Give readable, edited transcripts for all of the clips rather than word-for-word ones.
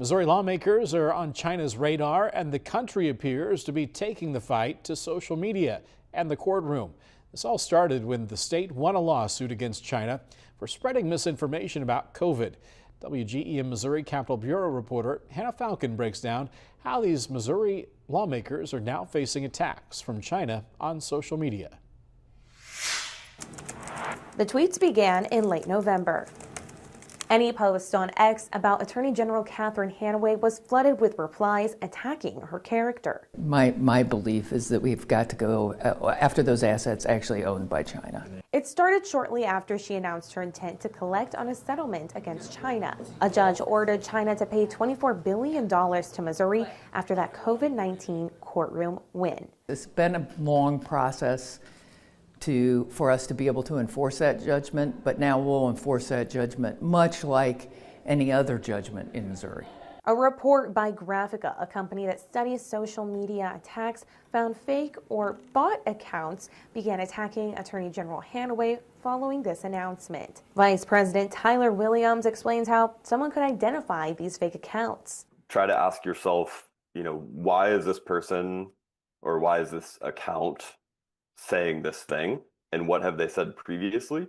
Missouri lawmakers are on China's radar, and the country appears to be taking the fight to social media and the courtroom. This all started when the state won a lawsuit against China for spreading misinformation about COVID. WGEM Missouri Capitol Bureau reporter Hannah Falcon breaks down how these Missouri lawmakers are now facing attacks from China on social media. The tweets began in late November. Any post on X about Attorney General Catherine Hanaway was flooded with replies attacking her character. My belief is that we've got to go after those assets actually owned by China. It started shortly after she announced her intent to collect on a settlement against China. A judge ordered China to pay $24 billion to Missouri after that COVID-19 courtroom win. It's been a long process for us to be able to enforce that judgment, but now we'll enforce that judgment much like any other judgment in Missouri. A report by Graphica, a company that studies social media attacks, found fake or bot accounts began attacking Attorney General Hanaway following this announcement. Vice President Tyler Williams explains how someone could identify these fake accounts. Try to ask yourself, why is this person or why is this account saying this thing, and what have they said previously?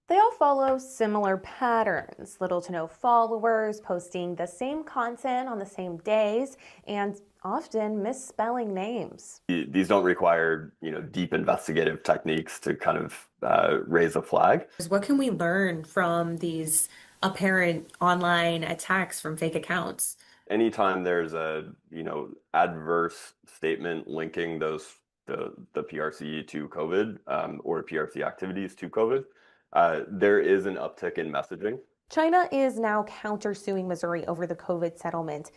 They all follow similar patterns. Little to no followers, posting the same content on the same days, and often misspelling names. These don't require, deep investigative techniques to kind of raise a flag. What can we learn from these apparent online attacks from fake accounts? Anytime there's a, adverse statement linking the PRC to COVID or PRC activities to COVID, there is an uptick in messaging. China is now countersuing Missouri over the COVID settlement,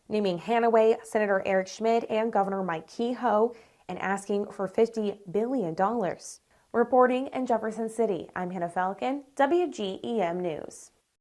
naming Hanaway, Senator Eric Schmidt, and Governor Mike Kehoe, and asking for $50 billion. Reporting in Jefferson City, I'm Hannah Falcon, WGEM News.